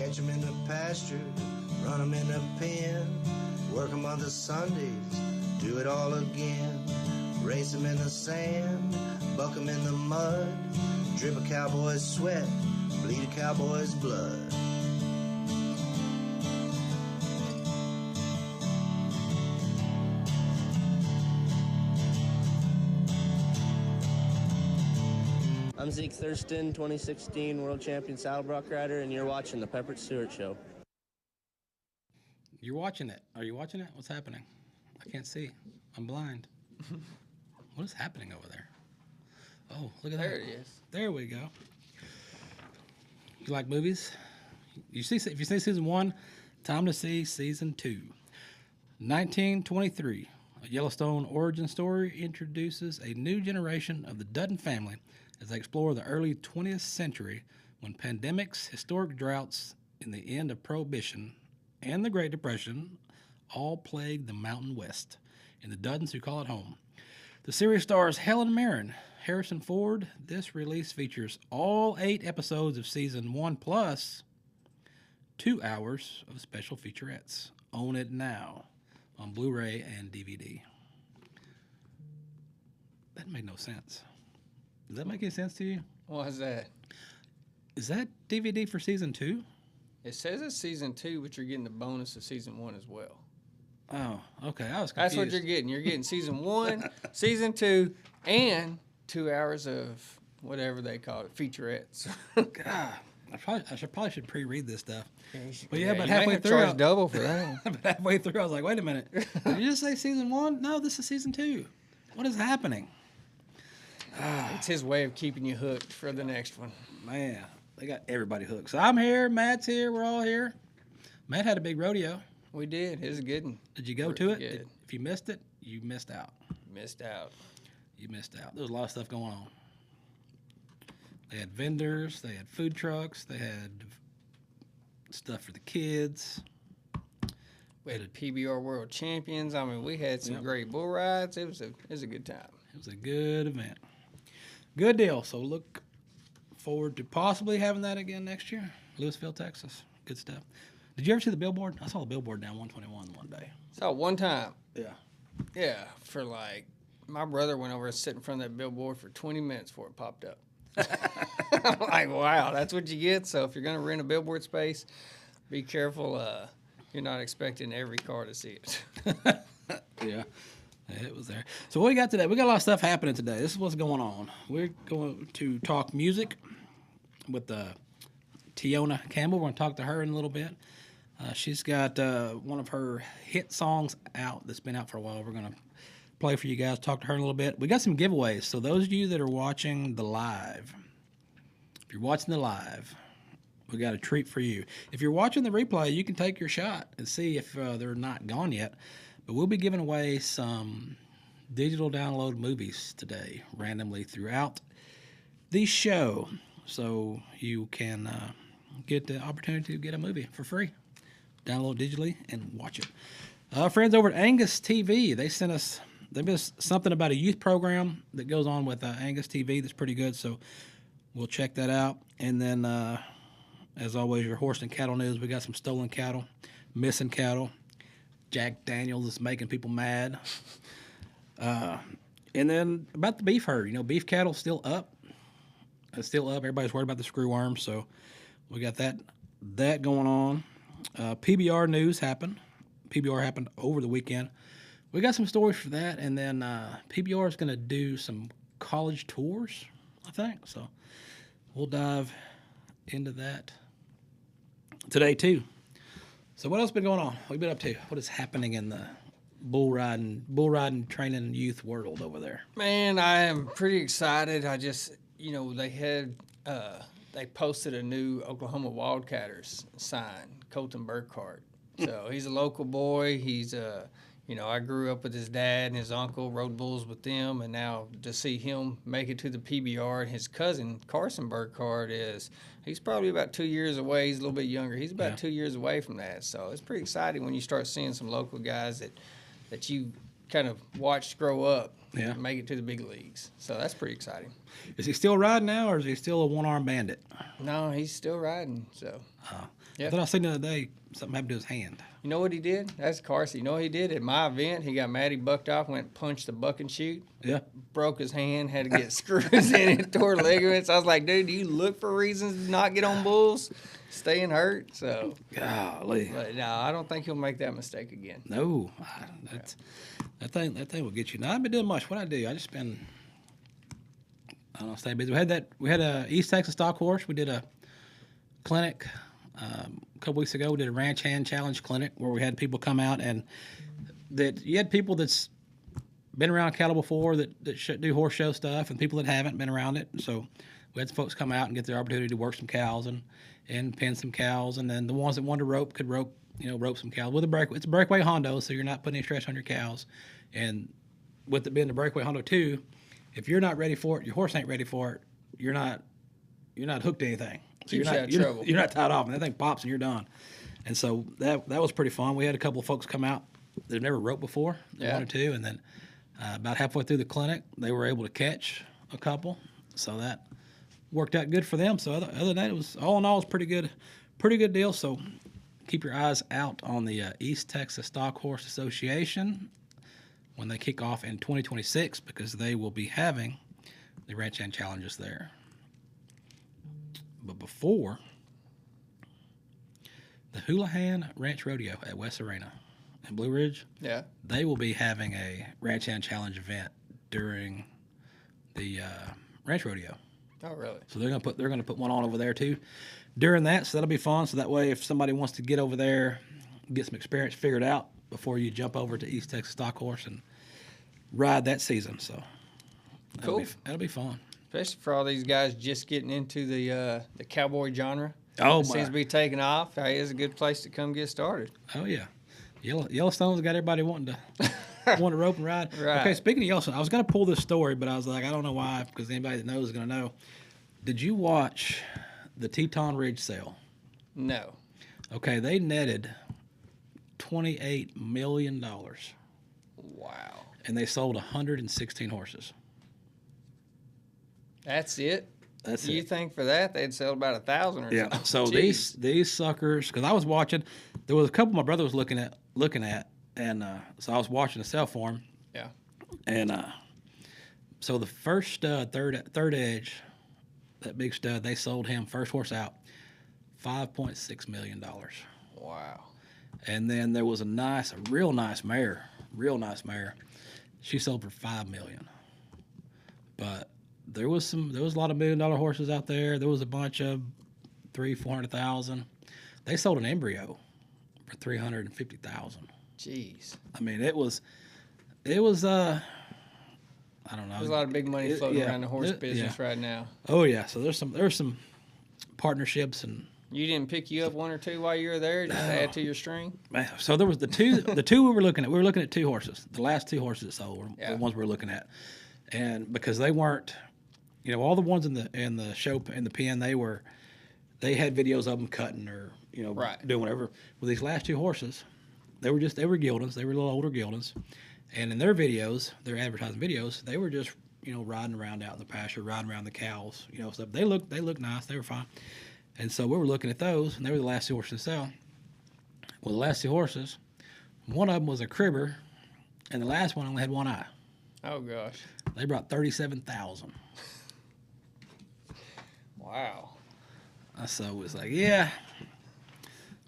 Catch 'em in the pasture, run 'em in the pen, work 'em on the Sundays, do it all again. Race 'em in the sand, buck 'em in the mud, drip a cowboy's sweat, bleed a cowboy's blood. I'm Zeke Thurston, 2016 World Champion Saddlebrock Rider, and you're watching The Peppered Stewart Show. You're watching it. Are you watching it? What's happening? I can't see. I'm blind. What is happening over there? Oh, look at that. There it is. There we go. You like movies? If you see season 1, time to see season 2. 1923, a Yellowstone origin story introduces a new generation of the Dutton family as they explore the early 20th century when pandemics, historic droughts, and the end of Prohibition and the Great Depression all plagued the Mountain West and the Duttons who call it home. The series stars Helen Mirren, Harrison Ford. This release features all 8 episodes of season 1 plus 2 hours of special featurettes. Own it now on Blu-ray and DVD. That made no sense. Does that make any sense to you? Why is that? Is that DVD for season 2? It says it's season 2, but you're getting the bonus of season 1 as well. Oh, okay. I was confused. That's what you're getting. You're getting season 1, season 2, and 2 hours of whatever they call it, featurettes. God, I should pre-read this stuff. But yeah, but you halfway may have through, charged double for that. but halfway through, I was like, wait a minute. Did you just say season 1? No, this is season 2. What is happening? It's his way of keeping you hooked for the next one. Man, they got everybody hooked. So I'm here. Matt's here. We're all here. Matt had a big rodeo. We did. It was a good one. Did you go to it? If you missed it, you missed out. Missed out. You missed out. There was a lot of stuff going on. They had vendors. They had food trucks. They had stuff for the kids. We had PBR World Champions. I mean, we had some great bull rides. It was a good time. It was a good event. Good deal. So look forward to possibly having that again next year. Louisville, Texas. Good stuff. Did you ever see the billboard? I saw the billboard down 121 one day. Saw it one time. Yeah. Yeah, for like, my brother went over and sat in front of that billboard for 20 minutes before it popped up. I'm like, wow, that's what you get. So if you're going to rent a billboard space, be careful. You're not expecting every car to see it. Yeah. It was there. So what we got today? We got a lot of stuff happening today. This is what's going on. We're going to talk music with Tiona Campbell. We're going to talk to her in a little bit. She's got one of her hit songs out that's been out for a while. We're going to play for you guys, talk to her in a little bit. We got some giveaways. So those of you that are watching the live, if you're watching the live, we got a treat for you. If you're watching the replay, you can take your shot and see if they're not gone yet. But we'll be giving away some digital download movies today, randomly throughout the show. So you can get the opportunity to get a movie for free. Download digitally and watch it. Our friends over at Angus TV, they sent us something about a youth program that goes on with Angus TV that's pretty good. So we'll check that out. And then, as always, your horse and cattle news. We got some stolen cattle, missing cattle. Jack Daniels is making people mad. And then about the beef herd. Beef cattle still up. It's still up. Everybody's worried about the screwworm, so we got that going on. PBR news happened. PBR happened over the weekend. We got some stories for that, and then PBR is going to do some college tours, I think. So we'll dive into that today, too. So what else been going on? What have you been up to? What is happening in the bull riding training youth world over there? Man, I am pretty excited. I just, they posted a new Oklahoma Wildcatters sign, Colton Burkhart. So he's a local boy. He's I grew up with his dad and his uncle, rode bulls with them, and now to see him make it to the PBR, and his cousin, Carson Burkhart, he's probably about 2 years away. He's a little bit younger. He's about 2 years away from that. So it's pretty exciting when you start seeing some local guys that you kind of watched grow up and make it to the big leagues. So that's pretty exciting. Is he still riding now, or is he still a one-armed bandit? No, he's still riding. So I thought I seen the other day something happened to his hand. You know what he did? That's Carsey. You know what he did? At my event, he got mad. He bucked off, went and punched the buck and shoot. Yeah. Broke his hand, had to get screws in it, tore ligaments. I was like, dude, do you look for reasons to not get on bulls? Staying hurt? So, golly. But no, I don't think he'll make that mistake again. No. That thing will get you. Now, I haven't been doing much. What I do, I just been, I don't know, staying busy. We had a East Texas stock horse. We did a clinic a couple weeks ago. We did a ranch hand challenge clinic where we had people come out, and that you had people that's been around cattle before that do horse show stuff, and people that haven't been around it. So we had some folks come out and get the opportunity to work some cows and pin some cows, and then the ones that wanted to rope could rope some cows with a breakaway. It's a breakaway Hondo, so you're not putting any stress on your cows. And with it being the breakaway Hondo too, if you're not ready for it, your horse ain't ready for it, you're not hooked to anything. So you're not tied off, and that thing pops and you're done. And so that was pretty fun. We had a couple of folks come out that never roped before. They wanted to, and then about halfway through the clinic, they were able to catch a couple. So that worked out good for them. So other than that, it was all in all, it was pretty good deal. So keep your eyes out on the East Texas Stock Horse Association when they kick off in 2026, because they will be having the ranch hand challenges there. But before, the Houlihan Ranch Rodeo at West Arena in Blue Ridge, they will be having a ranch hand challenge event during the ranch rodeo. Oh, really? So they're gonna put one on over there too during that. So that'll be fun. So that way, if somebody wants to get over there, get some experience figured out before you jump over to East Texas Stock Horse and ride that season. So that'll be fun. Especially for all these guys just getting into the cowboy genre. Oh, it seems to be taking off. It's a good place to come get started. Oh yeah, Yellowstone's got everybody wanting to rope and ride. Right. Okay, speaking of Yellowstone, I was going to pull this story, but I was like, I don't know why, because anybody that knows is going to know. Did you watch the Teton Ridge sale? No. Okay, they netted $28 million. Wow. And they sold 116 horses. That's it? That's you it. think for that they'd sell about 1,000 or something? So these suckers, because I was watching, there was a couple my brother was looking at, and so I was watching the sale for him. Yeah. And so the first stud, third edge, that big stud, they sold him first horse out, $5.6 million. Wow. And then there was a real nice mare. She sold for $5 million. But there was a lot of $1 million horses out there. There was a bunch of $300,000-$400,000. They sold an embryo for $350,000. Jeez. I mean, it was I don't know. There's a lot of big money floating around the horse business right now. Oh yeah. So there's some partnerships, and you didn't pick you up one or two while you were there, just add to your string? Man, so there was the two we were looking at. We were looking at two horses. The last two horses that sold were the ones we were looking at. And because they weren't, all the ones in the show in the pen, they had videos of them cutting or doing whatever. With these last two horses, they were geldings. They were little older geldings, and in their videos, their advertising videos, they were just riding around out in the pasture, riding around the cows, stuff. They looked nice. They were fine. And so we were looking at those, and they were the last two horses to sell. Well, the last two horses, one of them was a cribber, and the last one only had one eye. Oh gosh. They brought $37,000. Wow. So it was like, yeah,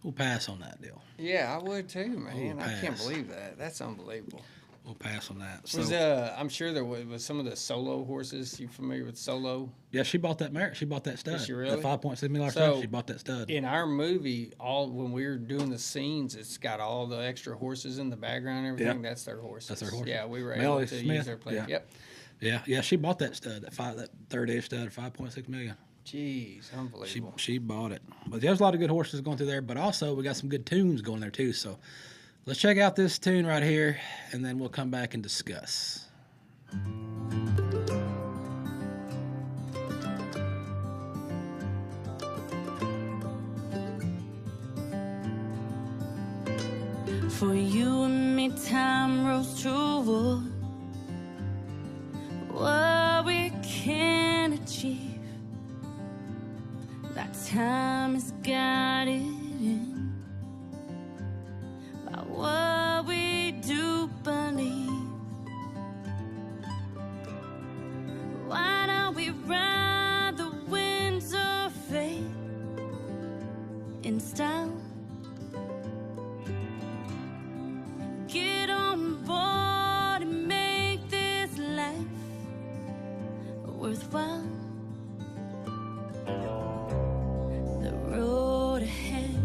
we'll pass on that deal. Yeah, I would too, man. I can't believe that. That's unbelievable. We'll pass on that. So, I'm sure there was some of the solo horses. You familiar with solo? Yeah, she bought that mare. She bought that stud. Did she really? That $5.6 million stud. She bought that stud. In our movie, when we were doing the scenes, it's got all the extra horses in the background and everything. That's their horses. That's their horses. Yeah, we were able to use their place. Yeah. Yep. Yeah. She bought that stud. That third edge stud, $5.6 million. Jeez, unbelievable. She bought it. But there's a lot of good horses going through there. But also we got some good tunes going there too. So let's check out this tune right here, and then we'll come back and discuss. For you and me, time rolls true. What we can achieve, that time has got it worthwhile. The road ahead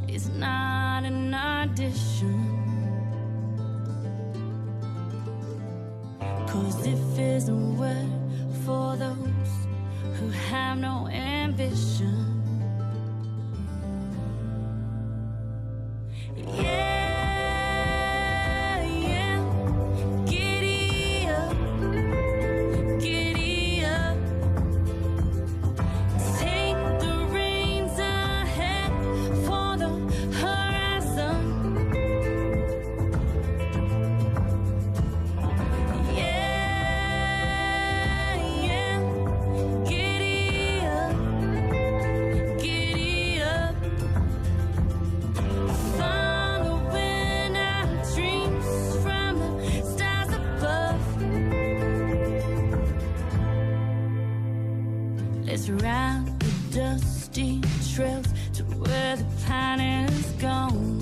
is not an audition. 'Cause if isn't word for those who have no ambition. Yeah, yeah, giddy up, giddy up. Take the reins ahead for the horizon. Yeah, yeah, giddy up, giddy up. Following our dreams from the stars above. Let's ride the dusty trails to where the pine is gone.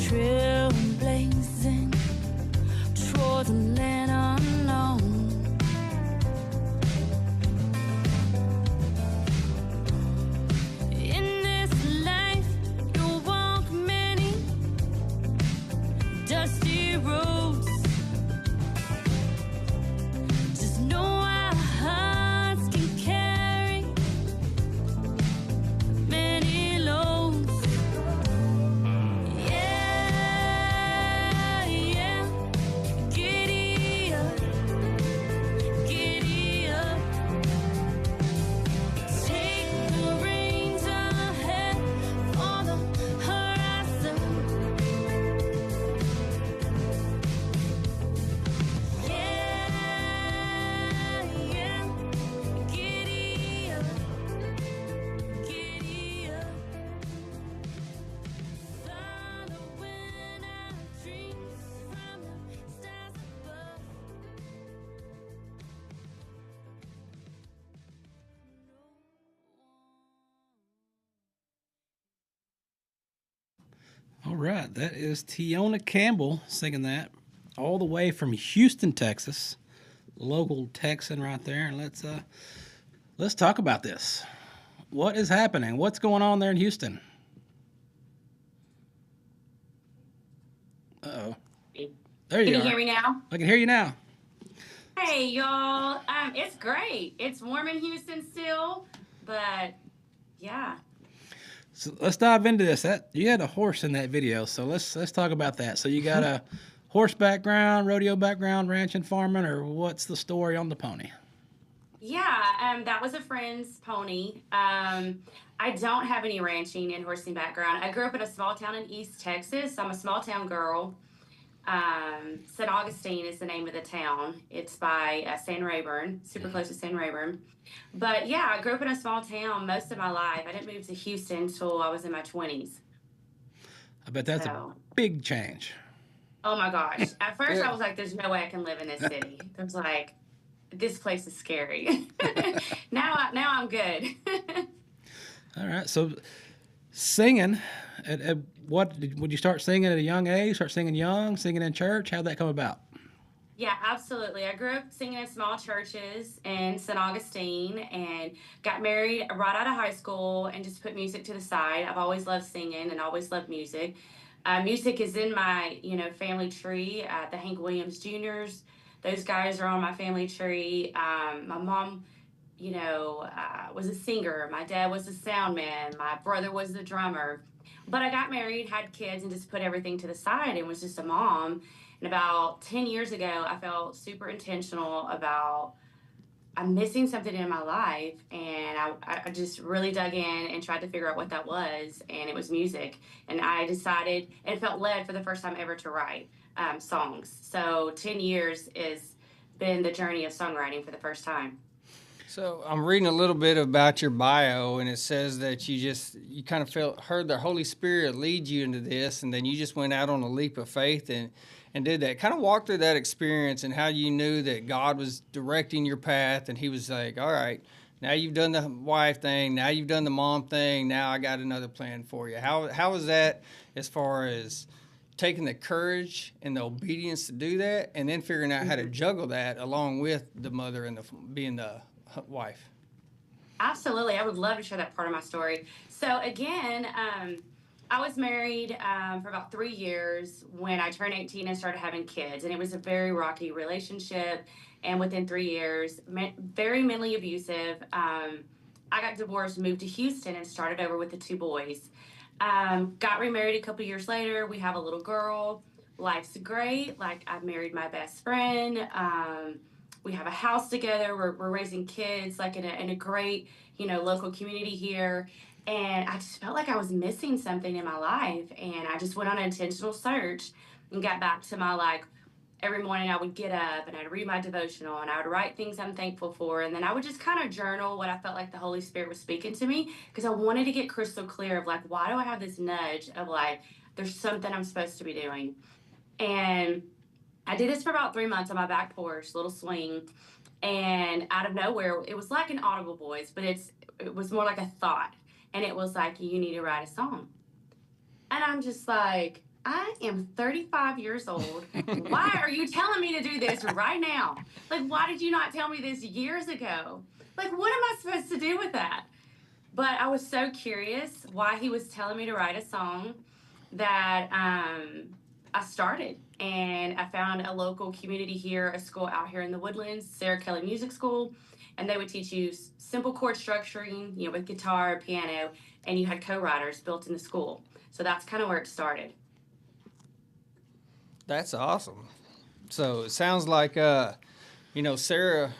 Trail blazing toward the land unknown. In this life, you'll walk many dusty roads. Just know our hearts can carry many loads. Yeah, yeah, giddy up, giddy up. Take the reins ahead for the horizon. Yeah, yeah, giddy up, giddy up. Following our dreams from the stars above. All right, that is Tiona Campbell singing that all the way from Houston, Texas. Local Texan right there. And let's talk about this. What is happening? What's going on there in Houston? Uh-oh. There you Can are. you hear me now? I can hear you now. Hey, y'all. It's great. It's warm in Houston still, but yeah. So let's dive into this. You had a horse in that video, so let's talk about that. So you got a horse background, rodeo background, ranching, farming, or what's the story on the pony? Yeah, that was a friend's pony. I don't have any ranching and horsing background. I grew up in a small town in East Texas. I'm a small town girl. St. Augustine is the name of the town. It's by San Rayburn, super close to San Rayburn. But yeah, I grew up in a small town most of my life. I didn't move to Houston until I was in my 20s. I bet that's a big change. Oh my gosh. At first I was like, there's no way I can live in this city. I was like, this place is scary. Now I'm good. All right. So singing, would you start singing at a young age? Start singing young, singing in church? How'd that come about? Yeah, absolutely. I grew up singing in small churches in St. Augustine and got married right out of high school and just put music to the side. I've always loved singing and always loved music. Music is in my, family tree. The Hank Williams Juniors, those guys are on my family tree. My mom, was a singer. My dad was a sound man. My brother was the drummer. But I got married, had kids, and just put everything to the side and was just a mom. And about 10 years ago, I felt super intentional about I'm missing something in my life. And I just really dug in and tried to figure out what that was. And it was music. And I decided and felt led for the first time ever to write songs. So 10 years has been the journey of songwriting for the first time. So I'm reading a little bit about your bio, and it says that you kind of heard the Holy Spirit lead you into this, and then you just went out on a leap of faith and did that. Kind of walk through that experience and how you knew that God was directing your path, and he was like, all right, now you've done the wife thing, now you've done the mom thing, now I got another plan for you. How was that as far as taking the courage and the obedience to do that, and then figuring out how to juggle that along with the mother and being the wife. Absolutely. I would love to share that part of my story. So, again, I was married for about 3 years when I turned 18 and started having kids. And it was a very rocky relationship. And within 3 years, very mentally abusive. I got divorced, moved to Houston, and started over with the 2 boys. Got remarried a couple years later. We have a little girl. Life's great. Like, I married my best friend. We have a house together. We're raising kids, like in a great, local community here. And I just felt like I was missing something in my life. And I just went on an intentional search and got back to my, like, every morning I would get up and I'd read my devotional and I would write things I'm thankful for. And then I would just kind of journal what I felt like the Holy Spirit was speaking to me, because I wanted to get crystal clear of, like, why do I have this nudge of, like, there's something I'm supposed to be doing. And I did this for about 3 months on my back porch, little swing. And out of nowhere, it was like an audible voice, but it was more like a thought. And it was like, you need to write a song. And I'm just like, I am 35 years old. Why are you telling me to do this right now? Like, why did you not tell me this years ago? Like, what am I supposed to do with that? But I was so curious why he was telling me to write a song that I started. And I found a local community here, a school out here in the Woodlands, Sarah Kelly Music School. And they would teach you simple chord structuring, with guitar, piano, and you had co-writers built in the school. So that's kind of where it started. That's awesome. So it sounds like, Sarah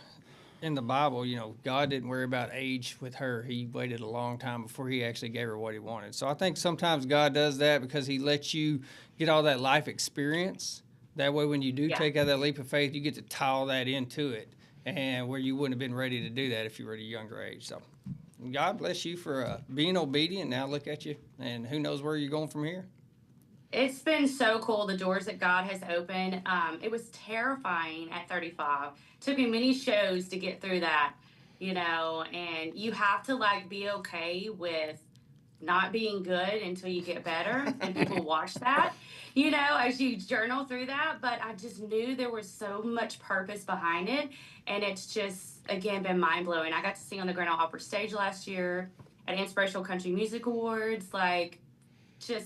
in the Bible, God didn't worry about age with her. He waited a long time before he actually gave her what he wanted. So I think sometimes God does that because he lets you get all that life experience. That way, when you do take out that leap of faith, you get to tie all that into it, and where you wouldn't have been ready to do that if you were at a younger age. So God bless you for being obedient. Now look at you, and who knows where you're going from here. It's been so cool, the doors that God has opened. It was terrifying at 35. Took me many shows to get through that, and you have to, like, be okay with not being good until you get better, and people watch that, as you journal through that. But I just knew there was so much purpose behind it, and it's just, again, been mind-blowing. I got to sing on the Grand Ole Opry stage last year at Inspirational Country Music Awards, like,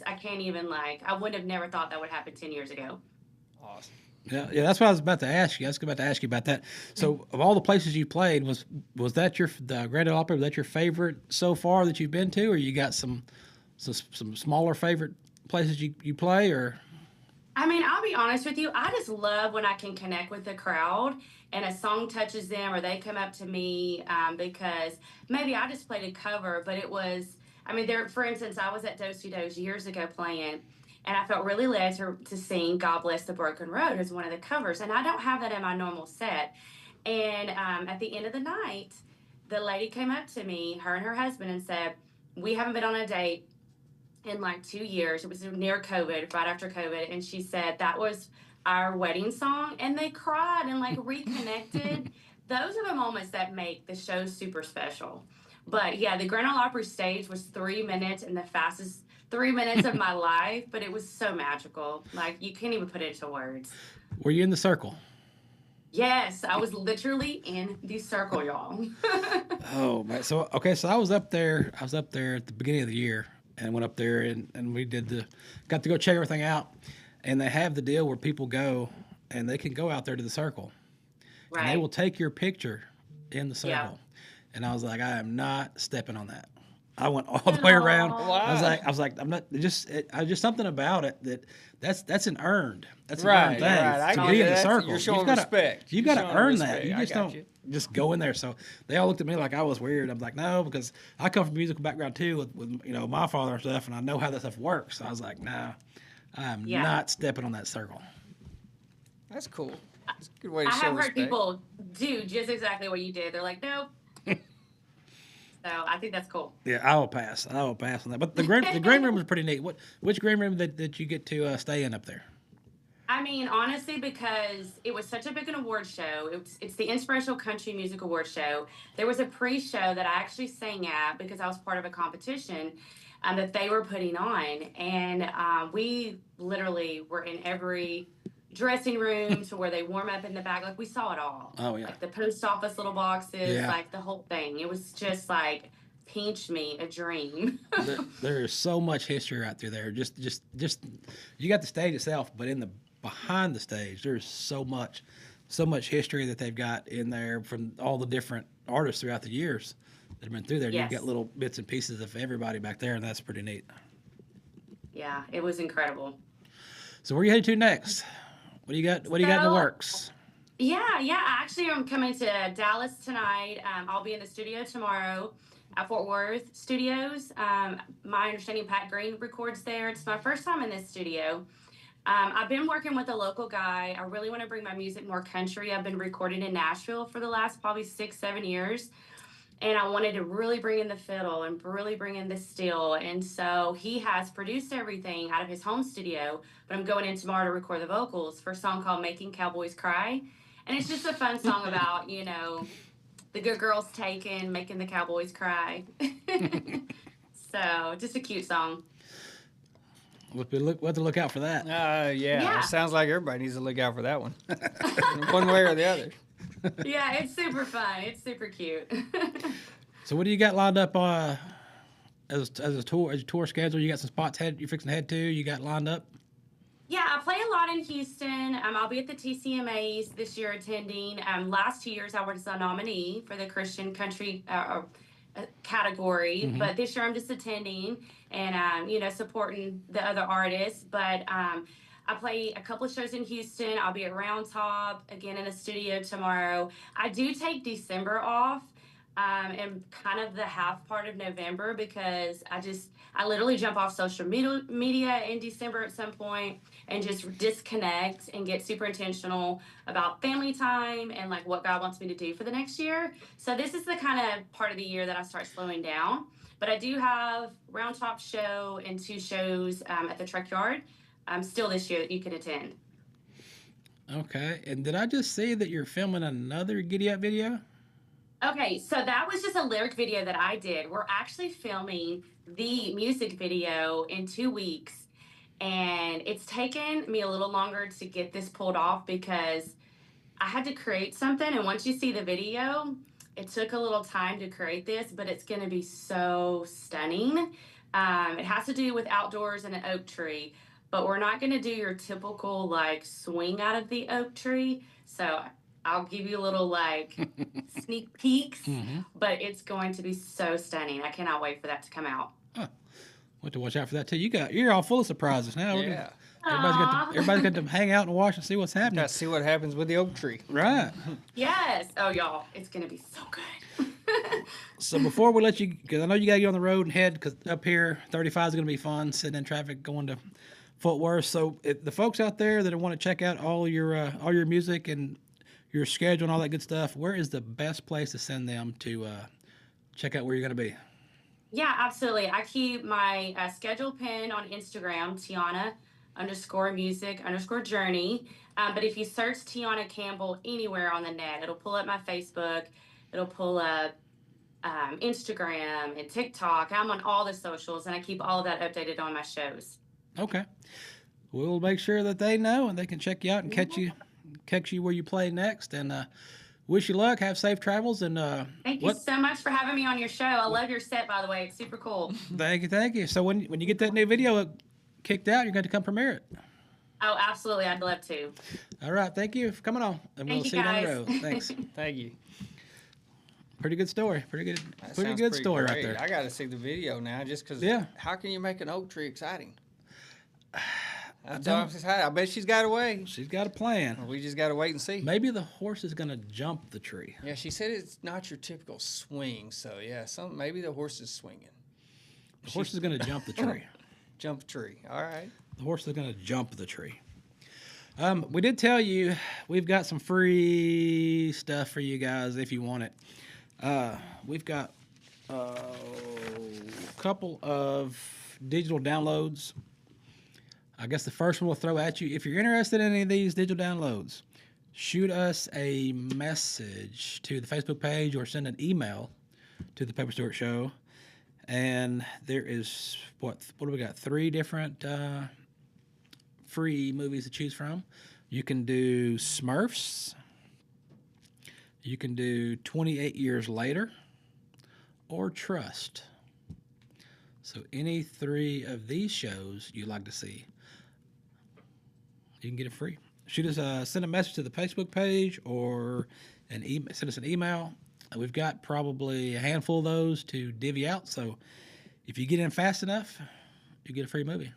I can't even, I would have never thought that would happen 10 years ago. Awesome. Yeah, that's what I was about to ask you. I was about to ask you about that. So, of all the places you played, was that the Grand Ole Opry? Was that your favorite so far that you've been to, or you got some smaller favorite places you play, or? I mean, I'll be honest with you. I just love when I can connect with the crowd and a song touches them, or they come up to me because maybe I just played a cover, but it was. For instance, I was at Do-Si Do's years ago playing, and I felt really led to sing God Bless the Broken Road as one of the covers. And I don't have that in my normal set. And at the end of the night, the lady came up to me, her and her husband, and said, we haven't been on a date in like 2 years. It was near COVID, right after COVID. And she said, that was our wedding song. And they cried and reconnected. Those are the moments that make the show super special. But yeah, the Grand Ole Opry stage was 3 minutes and the fastest 3 minutes of my life, but it was so magical. Like, you can't even put it into words. Were you in the circle? Yes, I was literally in the circle, y'all. Oh, man. So I was up there at the beginning of the year and went up there and we got to go check everything out. And they have the deal where people go and they can go out there to the circle. Right. And they will take your picture in the circle. Yeah. And I was like, I am not stepping on that. I went all the way around. Wow. I was like, I'm not just something about it that's an earned. That's an earned thing. Right. To be in the circle. You're showing respect. You've got to earn that. You just don't just go in there. So they all looked at me like I was weird. I'm like, no, because I come from a musical background too with my father and stuff, and I know how that stuff works. So I was like, nah, I'm not stepping on that circle. That's cool. That's a good way to show respect. I have heard people do just exactly what you did. They're like, nope. So I think that's cool. Yeah, I will pass on that. But the green room was pretty neat. Which green room did you get to stay in up there? I mean, honestly, because it was such a big award show. It's the Inspirational Country Music Award Show. There was a pre-show that I actually sang at because I was part of a competition. that they were putting on. And we literally were in every dressing room to where they warm up in the back. Like, we saw it all. Oh, yeah. Like the post office little boxes, Yeah. like the whole thing. It was just like pinch me a dream. There is so much history right through there. Just you got the stage itself, but behind the stage, there's so much history that they've got in there from all the different artists throughout the years that have been through there. Yes. You've got little bits and pieces of everybody back there, and that's pretty neat. Yeah, it was incredible. So where are you headed to next? What do you got? What do you got in the works? Yeah. Actually, I'm coming to Dallas tonight. I'll be in the studio tomorrow at Fort Worth Studios. My understanding, Pat Green records there. It's my first time in this studio. I've been working with a local guy. I really want to bring my music more country. I've been recording in Nashville for the last probably 6-7 years. And I wanted to really bring in the fiddle and really bring in the steel. And so he has produced everything out of his home studio. But I'm going in tomorrow to record the vocals for a song called Making Cowboys Cry. And it's just a fun song about, the good girls taken, making the cowboys cry. So just a cute song. We'll have to look out for that. Yeah. It sounds like everybody needs to look out for that one. One way or the other. Yeah, it's super fun. It's super cute. So what do you got lined up as a tour schedule? You got some spots you're fixing to head to? You got lined up? Yeah, I play a lot in Houston. I'll be at the TCMAs this year attending. Last 2 years, I was a nominee for the Christian Country category, but this year I'm just attending and, supporting the other artists. But I play a couple of shows in Houston. I'll be at Round Top, again in the studio tomorrow. I do take December off and kind of the half part of November because I literally jump off social media in December at some point and just disconnect and get super intentional about family time and like what God wants me to do for the next year. So this is the kind of part of the year that I start slowing down. But I do have Round Top show and 2 shows at the Truck Yard still this year that you can attend. Okay. And did I just see that you're filming another Giddy Up video? Okay, so that was just a lyric video that I did. We're actually filming the music video in 2 weeks. And it's taken me a little longer to get this pulled off because I had to create something. And once you see the video, it took a little time to create this, but it's going to be so stunning. It has to do with outdoors and an oak tree. But we're not going to do your typical, like, swing out of the oak tree. So I'll give you a little, like, sneak peeks. But it's going to be so stunning. I cannot wait for that to come out. Huh. We'll have to watch out for that, too. You're all full of surprises now. Yeah. Everybody's got to hang out and watch and see what's happening. Got to see what happens with the oak tree. Right. Yes. Oh, y'all, it's going to be so good. So before we let you, because I know you got to get on the road and head, because up here, 35 is going to be fun, sitting in traffic, going to Fort Worth. So the folks out there that want to check out all your music and your schedule and all that good stuff, where is the best place to send them to check out where you're going to be? Yeah, absolutely. I keep my schedule pinned on Instagram, Tiona_music_journey. But if you search Tiona Campbell anywhere on the net, it'll pull up my Facebook. It'll pull up Instagram and TikTok. I'm on all the socials, and I keep all of that updated on my shows. Okay. We'll make sure that they know and they can check you out and catch you where you play next. And wish you luck. Have safe travels. And thank you so much for having me on your show. I love your set, by the way. It's super cool. Thank you. So when you get that new video kicked out, you're going to come premiere it. Oh, absolutely. I'd love to. All right. Thank you for coming on. And we'll see you down the road. Thanks. Thank you. Pretty good story. Pretty good story right there. I got to see the video now just because how can you make an oak tree exciting? I bet she's got a way. She's got a plan. We just got to wait and see. Maybe the horse is going to jump the tree. Yeah, she said it's not your typical swing. So, yeah, maybe the horse is swinging. The horse is going to jump the tree. Jump the tree. All right. The horse is going to jump the tree. We did tell you we've got some free stuff for you guys if you want it. We've got a couple of digital downloads. I guess the first one we'll throw at you. If you're interested in any of these digital downloads, shoot us a message to the Facebook page or send an email to the Pepper Stewart Show And there is, what do we got? 3 different free movies to choose from. You can do Smurfs. You can do 28 Years Later or Trust. So any 3 of these shows you like to see, you can get it free. Shoot us, send a message to the Facebook page or send us an email. We've got probably a handful of those to divvy out. So if you get in fast enough, you get a free movie.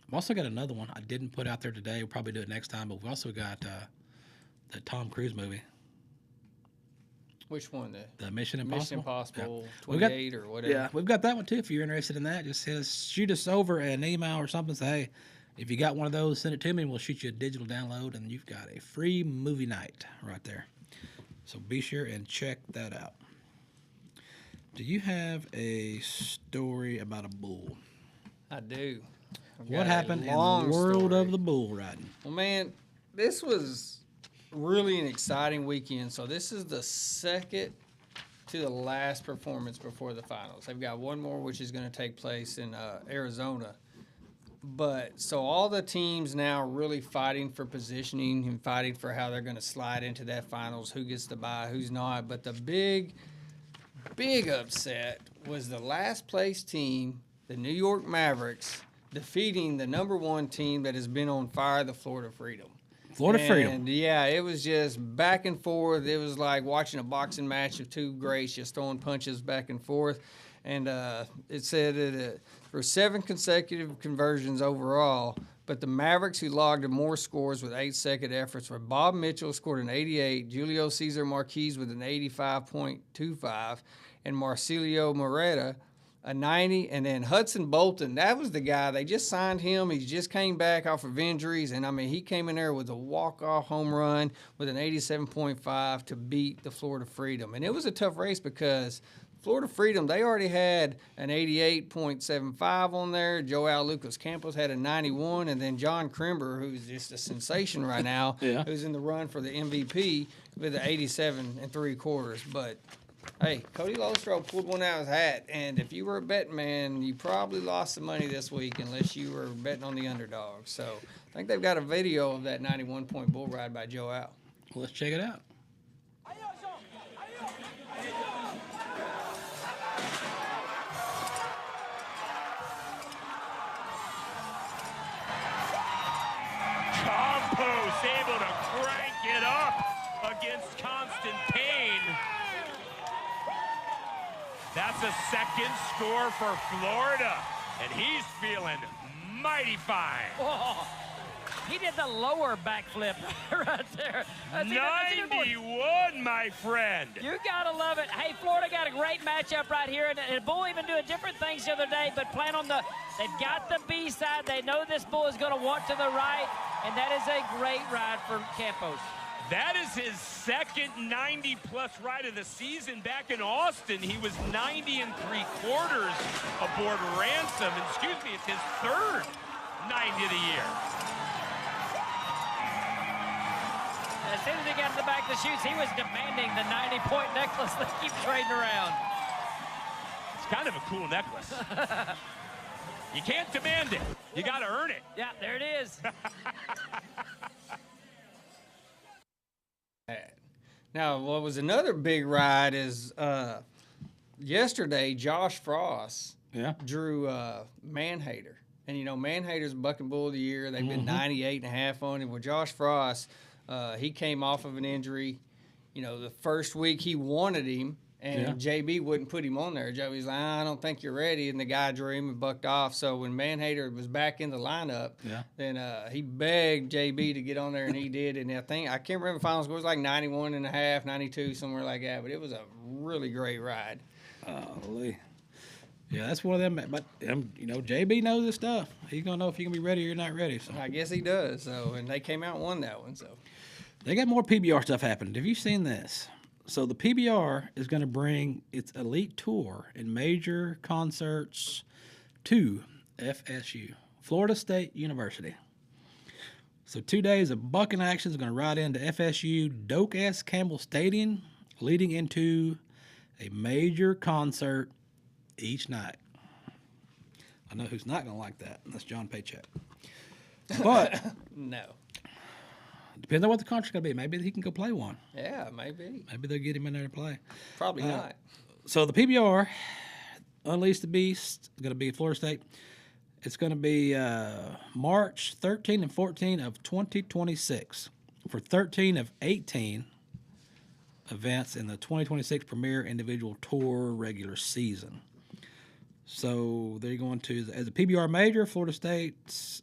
I've also got another one I didn't put out there today. We'll probably do it next time. But we've also got the Tom Cruise movie. Which one? The Mission Impossible. Mission Impossible 28 or whatever. Yeah, we've got that one too. If you're interested in that, just shoot us over an email or something. Say, hey, if you got one of those, send it to me, and we'll shoot you a digital download, and you've got a free movie night right there. So be sure and check that out. Do you have a story about a bull? I do. What happened in the world of the bull riding? Well, man, this was really an exciting weekend. So this is the second to the last performance before the finals. They've got one more, which is going to take place in Arizona. But so all the teams now are really fighting for positioning and fighting for how they're going to slide into that finals, who gets to bye, who's not. But the big upset was the last place team, the New York Mavericks, defeating the number 1 team that has been on fire, the Florida Freedom. Freedom. Yeah, it was just back and forth. It was like watching a boxing match of 2 greats just throwing punches back and forth. And it said that for 7 consecutive conversions overall, but the Mavericks, who logged more scores with 8-second efforts, were Bob Mitchell scored an 88, Julio Cesar Marquez with an 85.25, and Marcilio Moreta a 90, and then Hudson Bolton, that was the guy. They just signed him. He just came back off of injuries, and, I mean, he came in there with a walk-off home run with an 87.5 to beat the Florida Freedom. And it was a tough race because Florida Freedom, they already had an 88.75 on there. Joao Lucas Campos had a 91, and then John Crimber, who's just a sensation right now, who's in the run for the MVP with an 87 3/4. But hey, Cody Lostro pulled one out of his hat, and if you were a betting man, you probably lost some money this week unless you were betting on the underdog. So I think they've got a video of that 91-point bull ride by Joe Al. Well, let's check it out. Campos able to crank it up against constant pain. That's a second score for Florida, and he's feeling mighty fine. Oh, he did the lower backflip right there. 91, my friend. You gotta love it. Hey, Florida got a great matchup right here, and Bull even doing different things the other day, but playing on they've got the B side. They know this Bull is gonna want to the right, and that is a great ride for Campos. That is his second 90-plus ride of the season. Back in Austin, he was 90 3/4 aboard Ransom. Excuse me, it's his third 90 of the year. As soon as he got to the back of the chutes, he was demanding the 90-point necklace they keep trading around. It's kind of a cool necklace. You can't demand it. You got to earn it. Yeah, there it is. Now, what was another big ride is yesterday, Josh Frost drew Manhater. And, you know, Manhater's Bucking Bull of the Year. They've been 98.5 on him. Well, Josh Frost, he came off of an injury. You know, the first week he wanted him, and JB wouldn't put him on there. JB's like, I don't think you're ready. And the guy drew him and bucked off. So when Manhater was back in the lineup, then he begged JB to get on there, and he did. And I can't remember the final score. It was like 91.5, 92, somewhere like that. But it was a really great ride. Golly. Yeah, that's one of them. But, you know, JB knows his stuff. He's going to know if you're going to be ready or you're not ready. So I guess he does. So, and they came out and won that one. So they got more PBR stuff happening. Have you seen this? So the PBR is going to bring its elite tour and major concerts to FSU, Florida State University. So 2 days of bucking action is going to ride into FSU Doak S. Campbell Stadium, leading into a major concert each night. I know who's not going to like that, and that's John Paycheck. But No. depends on what the contract's going to be. Maybe he can go play one. Yeah, maybe. Maybe they'll get him in there to play. Probably not. So the PBR, Unleash the Beast, is going to be at Florida State. It's going to be March 13 and 14 of 2026 for 13 of 18 events in the 2026 Premier Individual Tour regular season. So they're going to, as a PBR major, Florida State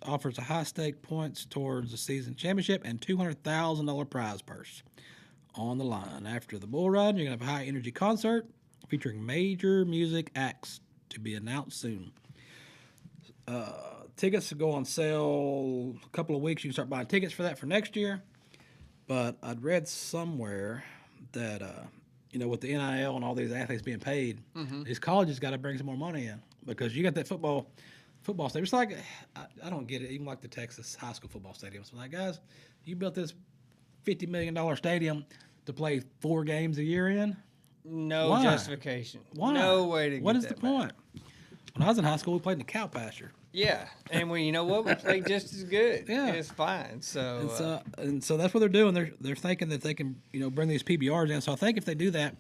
offers a high stake points towards the season championship and $200,000 prize purse on the line. After the bull ride, you're going to have a high energy concert featuring major music acts to be announced soon. Tickets go on sale a couple of weeks. You can start buying tickets for that for next year. But I'd read somewhere that, with the NIL and all these athletes being paid, these colleges got to bring some more money in because you got that football stadium. It's like, I don't get it, even like the Texas high school football stadiums. Like, guys, you built this $50 million stadium to play 4 games a year in? No Why? Justification. Why? No way to get What is that the back. point? When I was in high school, we played in the cow pasture. Yeah, and you know what? We played just as good. Yeah. It's fine. So, And so that's what they're doing. They're thinking that they can, bring these PBRs in. So I think if they do that,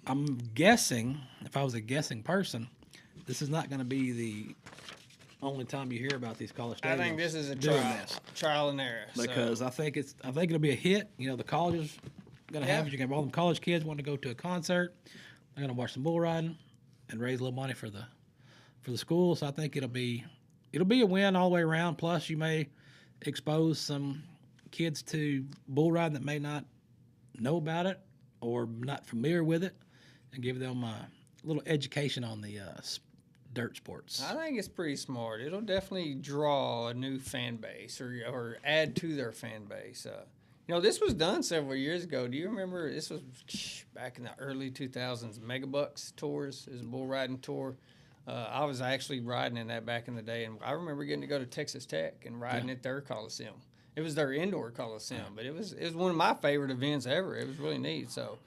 I'm guessing, if I was a guessing person, this is not going to be the only time you hear about these college stadiums. I think this is a doing this. trial and error. Because I think it'll be a hit. The colleges going to have it. You can have all them college kids wanting to go to a concert. They're going to watch some bull riding and raise a little money for the school. So I think it'll be a win all the way around. Plus, you may expose some kids to bull riding that may not know about it or not familiar with it, and give them a little education on the dirt sports. I think it's pretty smart. It'll definitely draw a new fan base or add to their fan base. This was done several years ago. Do you remember? This was back in the early 2000s. Megabucks tours is a bull riding tour. I was actually riding in that back in the day, and I remember getting to go to Texas Tech and riding at their Coliseum. It was their indoor Coliseum, but it was one of my favorite events ever. It was really neat. So,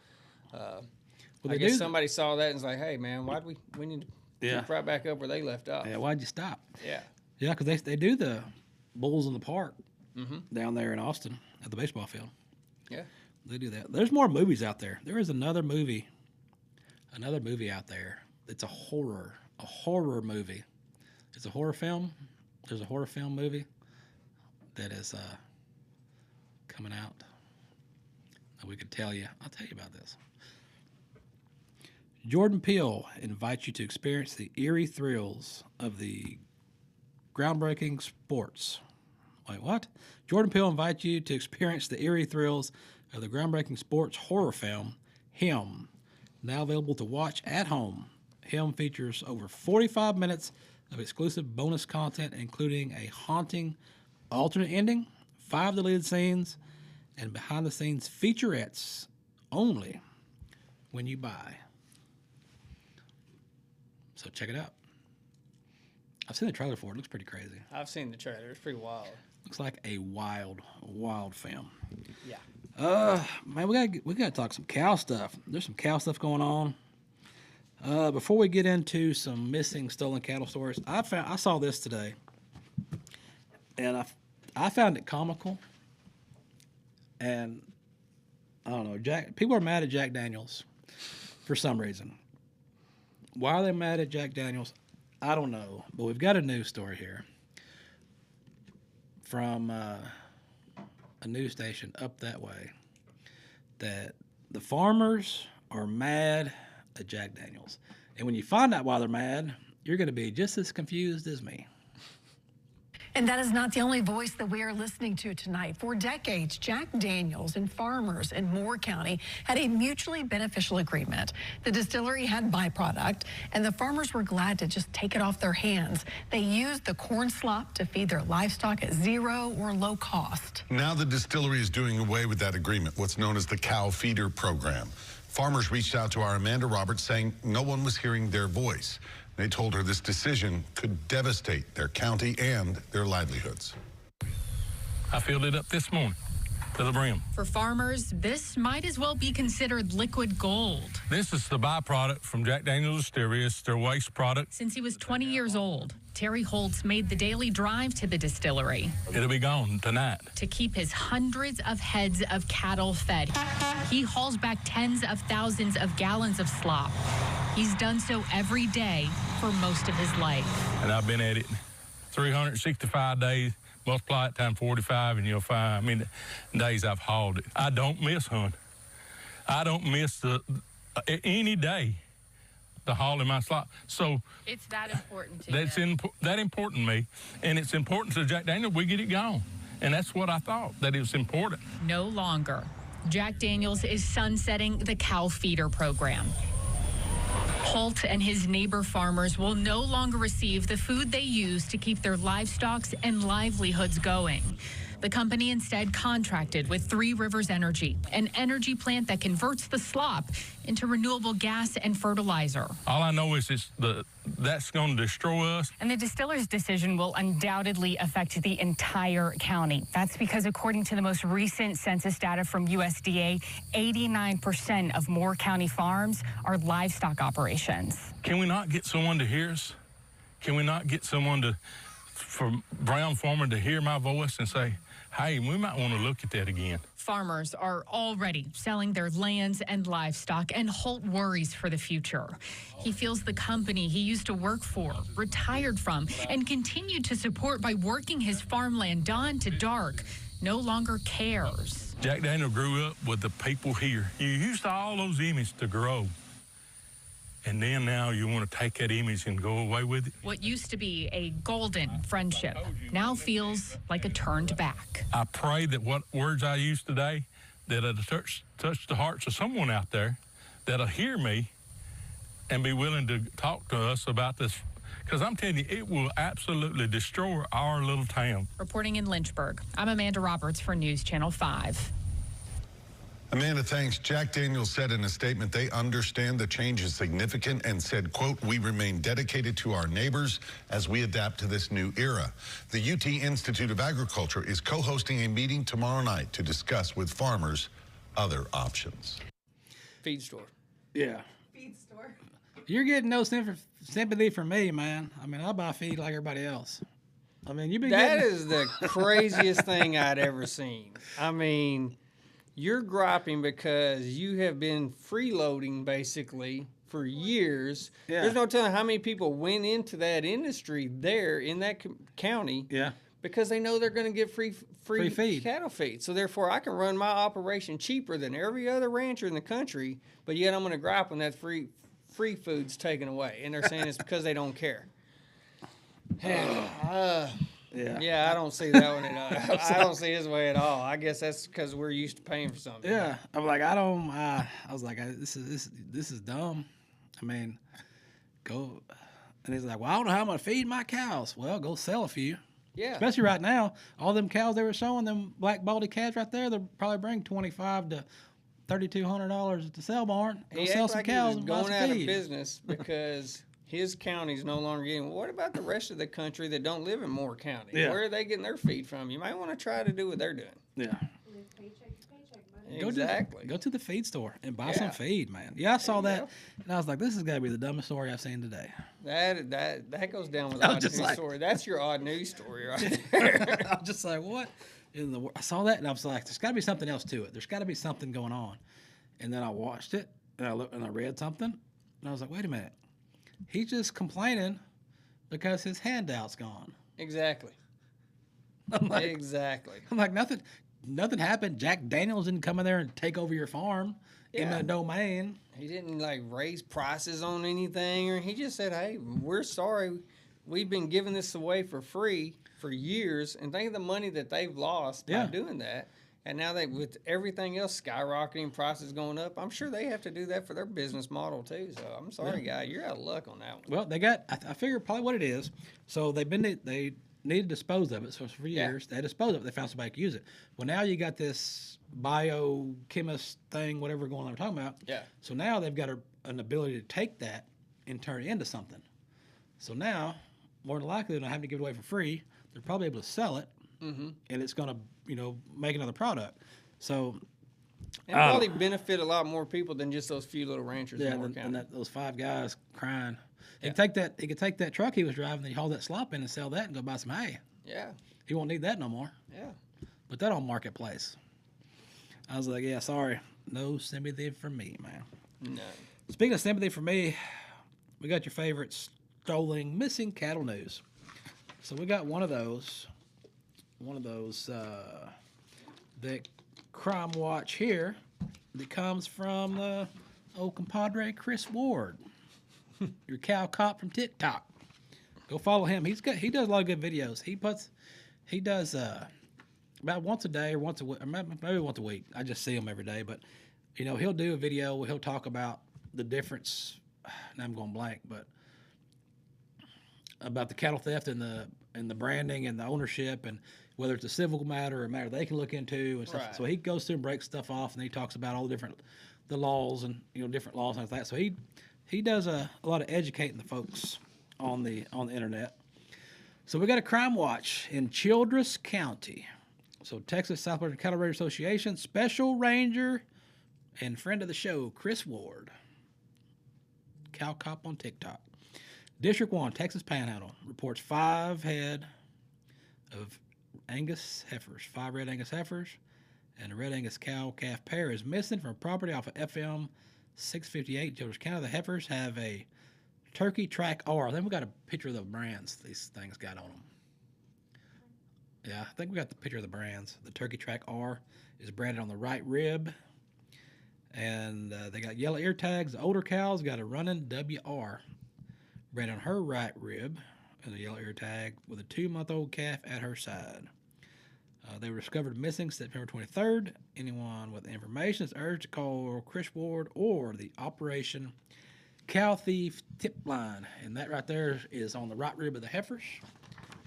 I guess somebody saw that and was like, "Hey, man, why'd we need to pick right back up where they left off?" Yeah, why'd you stop? Yeah, yeah, because they do the bulls in the park down there in Austin at the baseball field. Yeah, they do that. There's more movies out there. There is another movie out there. It's a horror movie. It's a horror film. There's a horror film movie that is coming out. We could tell you. I'll tell you about this. Jordan Peele invites you to experience the eerie thrills of the groundbreaking sports. Wait, what? Jordan Peele invites you to experience the eerie thrills of the groundbreaking sports horror film, Him, now available to watch at home. Him features over 45 minutes of exclusive bonus content, including a haunting alternate ending, 5 deleted scenes, and behind-the-scenes featurettes only when you buy. So check it out. I've seen the trailer for it. It looks pretty crazy. I've seen the trailer. It's pretty wild. Looks like a wild film. Yeah. Man, we got to talk some cow stuff. There's some cow stuff going on. Before we get into some missing stolen cattle stories, I saw this today, and I found it comical. And I don't know, people are mad at Jack Daniels for some reason. Why are they mad at Jack Daniels? I don't know, but we've got a news story here from a news station up that way that the farmers are mad at Jack Daniels. And when you find out why they're mad, you're going to be just as confused as me. And that is not the only voice that we are listening to tonight. For decades, Jack Daniels and farmers in Moore County had a mutually beneficial agreement. The distillery had byproduct, and the farmers were glad to just take it off their hands. They used the corn slop to feed their livestock at zero or low cost. Now the distillery is doing away with that agreement, what's known as the cow feeder program. Farmers reached out to our Amanda Roberts saying no one was hearing their voice. They told her this decision could devastate their county and their livelihoods. I filled it up this morning. to the brim. For farmers, this might as well be considered liquid gold. This is the byproduct from Jack Daniel's Distillery. It's their waste product. Since he was 20 years old, Terry Holtz made the daily drive to the distillery It'll be gone tonight. to keep his hundreds of heads of cattle fed. He hauls back tens of thousands of gallons of slop. He's done so every day for most of his life. And I've been at it 365 days. Multiply it times 45, and you'll find how many days I've hauled it. I don't miss, hon. I don't miss any day the hauling my slop. So It's that important to that's that important to me, and it's important to Jack Daniel. We get it gone, and that's what I thought, that it was important. No longer. Jack Daniels is sunsetting the cow feeder program. Holt and his neighbor farmers will no longer receive the food they use to keep their livestock and livelihoods going. The company instead contracted with Three Rivers Energy, an energy plant that converts the slop into renewable gas and fertilizer. All I know is that's going to destroy us. And the distiller's decision will undoubtedly affect the entire county. That's because according to the most recent census data from USDA, 89% of Moore County farms are livestock operations. Can we not get someone to hear us? Can we not get someone from Brown Farmer to hear my voice and say, hey, we might want to look at that again? Farmers are already selling their lands and livestock, and Holt worries for the future. He feels the company he used to work for, retired from, and continued to support by working his farmland dawn to dark, no longer cares. Jack Daniel grew up with the people here. You used to all those images to grow. And then now you want to take that image and go away with it? What used to be a golden friendship now feels like a turned back. I pray that what words I use today, that it'll touch the hearts of someone out there that'll hear me and be willing to talk to us about this. Because I'm telling you, it will absolutely destroy our little town. Reporting in Lynchburg, I'm Amanda Roberts for News Channel 5. Amanda, thanks. Jack Daniels said in a statement they understand the change is significant and said, quote, we remain dedicated to our neighbors as we adapt to this new era. The UT Institute of Agriculture is co-hosting a meeting tomorrow night to discuss with farmers other options. Feed store. Yeah. Feed store. You're getting no sympathy from me, man. I mean, I buy feed like everybody else. I mean, you've been That getting... is the craziest thing I'd ever seen. I mean, you're griping because you have been freeloading basically for years. Yeah. There's no telling how many people went into that industry there in that county. Yeah. Because they know they're going to get free feed. cattle feed. So therefore, I can run my operation cheaper than every other rancher in the country. But yet I'm going to gripe when that free food's taken away, and they're saying it's because they don't care. Yeah, I don't see that one at all. I don't see his way at all. I guess that's because we're used to paying for something. Yeah, I'm like, this is dumb. I mean, go, and he's like, well, I don't know how I'm gonna feed my cows. Well, go sell a few. Yeah. Especially right now, all them cows they were showing, them black baldy calves right there, they'll probably bring $2,500 to $3,200 at the sale barn. Go sell some cows and buy going some out feed. of business because his county's no longer getting. What about the rest of the country that don't live in Moore County? Yeah. Where are they getting their feed from? You might want to try to do what they're doing. Yeah. Exactly. Go to the feed store and buy some feed, man. Yeah, I saw that, and I was like, this has got to be the dumbest story I've seen today. That goes down with I'm odd just news like- story. That's your odd news story right there. I'm just like, what in the world? I saw that, and I was like, there's got to be something else to it. There's got to be something going on. And then I watched it, and I looked, and I read something, and I was like, wait a minute. He's just complaining because his handout's gone. Exactly. Exactly. I'm like, nothing happened. Jack Daniels didn't come in there and take over your farm in that domain. He didn't like raise prices on anything, or he just said, hey, we're sorry. We've been giving this away for free for years, and think of the money that they've lost by doing that. And now with everything else skyrocketing, prices going up, I'm sure they have to do that for their business model too. So I'm sorry, guy, you're out of luck on that one. Well, they got, I figure probably what it is. So they need to dispose of it. So for years, they disposed of it. They found somebody who could use it. Well, now you got this biochemist thing, whatever going on we're talking about. Yeah. So now they've got an ability to take that and turn it into something. So now, more than likely, they're not having to give it away for free. They're probably able to sell it and it's going to, make another product. So And probably benefit a lot more people than just those few little ranchers. yeah, in Moore County. those 5 guys crying. He could take that truck he was driving, and he haul that slop in and sell that and go buy some hay. Yeah. He won't need that no more. Yeah. Put that on Marketplace. I was like, yeah, sorry. No sympathy for me, man. No. Speaking of sympathy for me, we got your favorite stolen, missing cattle news. So we got one of those that Crime Watch here that comes from old compadre Chris Ward, your cow cop from TikTok. Go follow him. He does a lot of good videos. He does about once a day or once a week, or maybe once a week. I just see him every day, but he'll do a video where he'll talk about the difference. Now I'm going blank, but about the cattle theft and the branding and the ownership, and whether it's a civil matter or a matter they can look into and stuff. Right. So he goes through and breaks stuff off, and he talks about all the laws and different laws and like that. So he does a lot of educating the folks on the internet. So we got a crime watch in Childress County. So Texas Southwestern Cattle Ranger Association Special Ranger and friend of the show Chris Ward, cow cop on TikTok. District 1, Texas Panhandle, reports 5 head of Angus heifers, 5 red Angus heifers, and a red Angus cow-calf pair is missing from property off of FM 658, Childress County. The heifers have a turkey track R. I think we got a picture of the brands these things got on them. Yeah, I think we got the picture of the brands. The turkey track R is branded on the right rib, and they got yellow ear tags. The older cows got a running WR branded on her right rib and a yellow ear tag with a 2-month-old calf at her side. They were discovered missing September 23rd. Anyone with information is urged to call Chris Ward or the Operation Cow Thief tip line. And that right there is on the right rib of the heifers.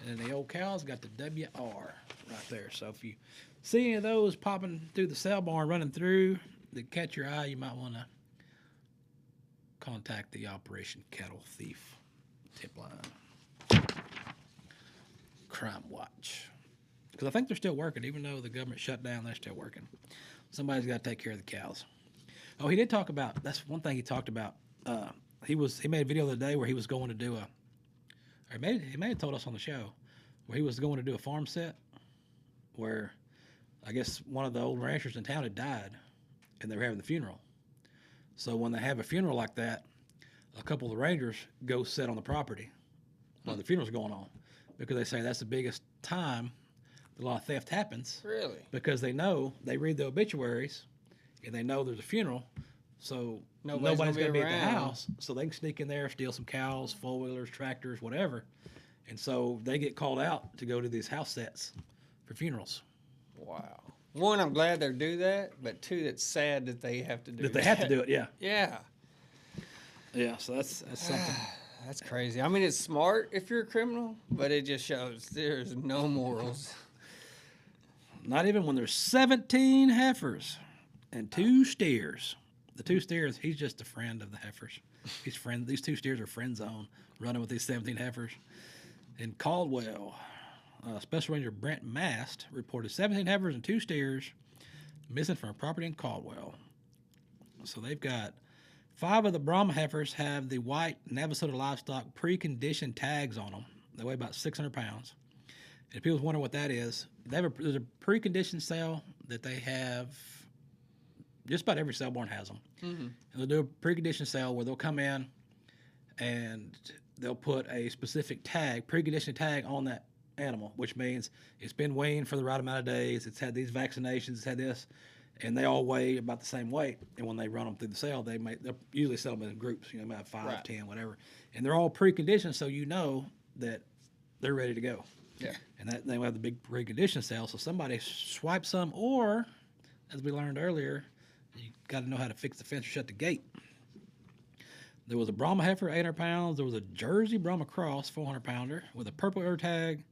And then the old cows got the WR right there. So if you see any of those popping through the sale barn, running through that catch your eye, you might want to contact the Operation Cattle Thief tip line. Crime Watch. Because I think they're still working. Even though the government shut down, they're still working. Somebody's got to take care of the cows. Oh, he did talk about, that's one thing he talked about. He made a video the other day where he was going to do he may have told us on the show, where he was going to do a farm set where I guess one of the old ranchers in town had died and they were having the funeral. So when they have a funeral like that, a couple of the rangers go sit on the property while the funeral's going on, because they say that's the biggest time that a lot of theft happens. Really? Because they read the obituaries and they know there's a funeral, so nobody's going to be at the house, so they can sneak in there, steal some cows, four-wheelers, tractors, whatever. And so they get called out to go to these house sets for funerals. Wow. One, I'm glad they do that, but 2, it's sad that they have to do that. That they have to do it, yeah. Yeah. Yeah, so that's something. That's crazy. I mean, it's smart if you're a criminal, but it just shows there's no morals. Not even when there's 17 heifers and 2 steers. The 2 steers, he's just a friend of the heifers. These 2 steers are friend zone, running with these 17 heifers. In Caldwell, Special Ranger Brent Mast reported 17 heifers and 2 steers missing from a property in Caldwell. So they've got 5 of the Brahma heifers have the white Navasota livestock preconditioned tags on them. They weigh about 600 pounds. And if people's wondering what that is, there's a preconditioned sale that they have. Just about every sale barn has them. Mm-hmm. And they'll do a preconditioned sale where they'll come in and they'll put a specific tag, preconditioned tag on that animal, which means it's been weaned for the right amount of days, it's had these vaccinations, it's had this, and they all weigh about the same weight. And when they run them through the sale, they'll usually sell them in groups. They might have 5, right. 10, whatever. And they're all preconditioned, so you know that they're ready to go. Yeah. And that they will have the big preconditioned sale, so somebody swipes some, or, as we learned earlier, you got to know how to fix the fence or shut the gate. There was a Brahma heifer, 800 pounds. There was a Jersey Brahma cross, 400-pounder, with a purple ear tag,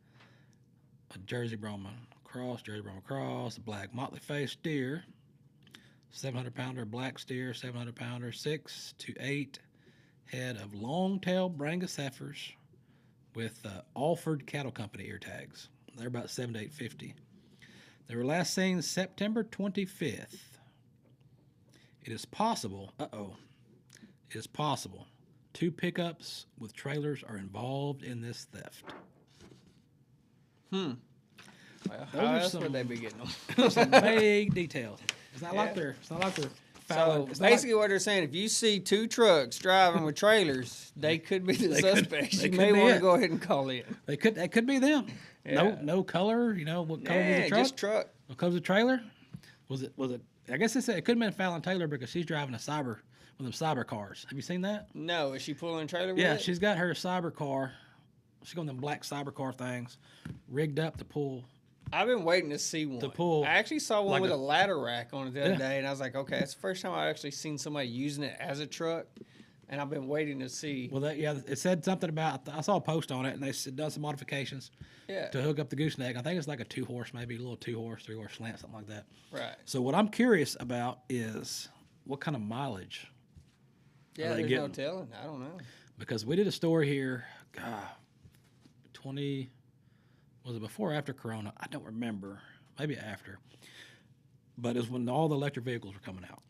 a Jersey Brahma cross, a black motley-faced steer, 700-pounder, black steer, 700-pounder, 6 to 8 head of long-tailed Brangus heifers with Alford Cattle Company ear tags. They're about 7 to 850. They were last seen September 25th. It is possible, it is possible 2 pickups with trailers are involved in this theft. Well, Those how are else some- would they be getting them? Some vague details. It's not like they're So basically, what they're saying, if you see 2 trucks driving with trailers, they could be the suspects. You may want to go ahead and call in. They could be them. Yeah. No color. You know what color was the truck? Just truck. What color was the trailer? Was it? I guess it could have been Fallon Taylor because she's driving one of them cyber cars. Have you seen that? No, is she pulling a trailer with Yeah, it? she's got her cyber car. She's got them black cyber car things rigged up to pull. I've been waiting to see one. I actually saw one like with a- a ladder rack on it the other Yeah. day, and I was like, okay, it's the first time I've actually seen somebody using it as a truck, and I've been waiting to see. Well, it said something about. I saw a post on it, and they said done some modifications to hook up the gooseneck. I think it's like a 2-horse, maybe a little 2-horse, 3-horse slant, something like that. Right. So what I'm curious about is what kind of mileage. Yeah, there's no telling. I don't know. Because we did a story here, was it before or after Corona? I don't remember. Maybe after. But it was when all the electric vehicles were coming out.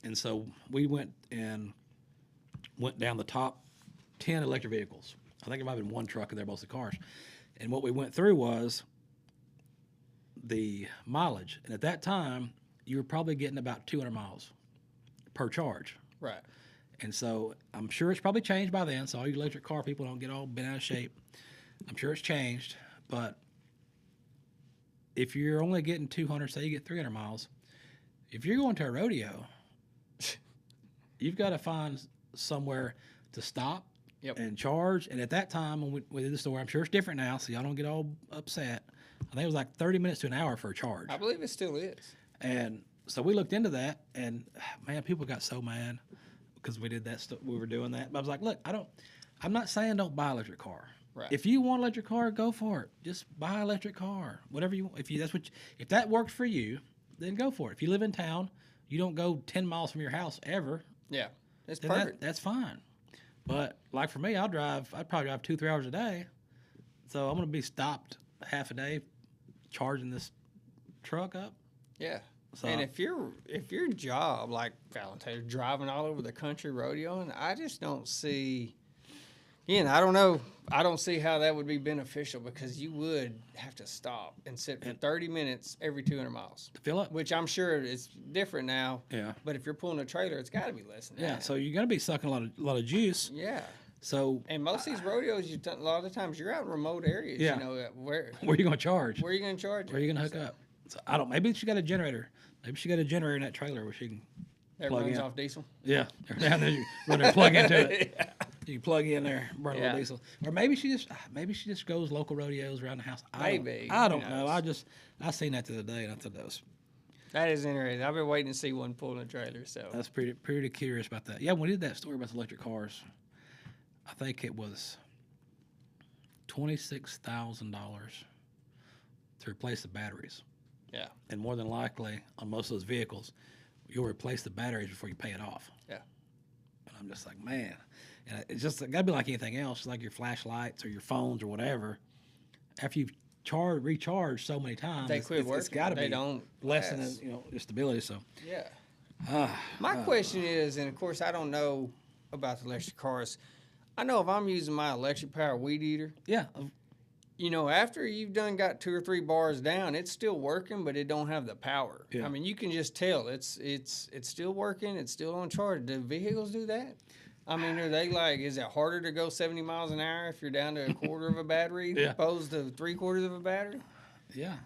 And so we went down the top 10 electric vehicles. I think it might have been one truck and they're mostly cars. And what we went through was the mileage. And at that time, you were probably getting about 200 miles per charge. Right. And so I'm sure it's probably changed by then, so all you electric car people don't get all bent out of shape. I'm sure it's changed, but if you're only getting 200, say you get 300 miles, if you're going to a rodeo, you've got to find somewhere to stop and charge. And at that time, when we did the story, I'm sure it's different now, so y'all don't get all upset. I think it was like 30 minutes to an hour for a charge. I believe it still is. And so we looked into that, and man, people got so mad because we did that. We were doing that. But I was like, look, I'm not saying don't buy an electric car. Right. If you want an electric car, go for it. Just buy an electric car, whatever you want. If that works for you, then go for it. If you live in town, you don't go 10 miles from your house ever. Yeah, it's then perfect. That's fine. But like for me, I'd probably drive 2-3 hours a day. So I'm going to be stopped half a day charging this truck up. Yeah. So, and if your job, like Fallon Taylor, driving all over the country rodeoing, I just don't see. I don't know. I don't see how that would be beneficial because you would have to stop and sit for 30 minutes every 200 miles to fill up, which I'm sure is different now. Yeah. But if you're pulling a trailer, it's got to be less than that. Yeah. So you're going to be sucking a lot of juice. Yeah. So and most of these rodeos, a lot of the times you're out in remote areas. Yeah. You know where are you going to charge? Where are you going to charge? Where are you going to hook up? So I don't. Maybe she got a generator. Maybe she got a generator in that trailer where she can plug runs in. off diesel. Yeah. Down there, you run there, plug into it. Yeah. You can plug in there, burn a little diesel. Or maybe she just goes local rodeos around the house. I don't know. I seen that the other day, and I thought that is interesting. I've been waiting to see one pulling a trailer. So that's pretty curious about that. Yeah, when we did that story about the electric cars, I think it was $26,000 to replace the batteries. Yeah. And more than likely, on most of those vehicles, you'll replace the batteries before you pay it off. Yeah. And I'm just like, man. And it's just got to be like anything else, like your flashlights or your phones or whatever. After you've recharged so many times, they quit working. It's got to be don't lessening, your stability. So yeah. My question is, and of course I don't know about the electric cars. I know if I'm using my electric power weed eater. Yeah. After you've got 2 or 3 bars down, it's still working, but it don't have the power. Yeah. I mean, you can just tell it's still working. It's still on charge. Do vehicles do that? I mean, are they is it harder to go 70 miles an hour if you're down to a quarter of a battery opposed to 3/4 of a battery? Yeah.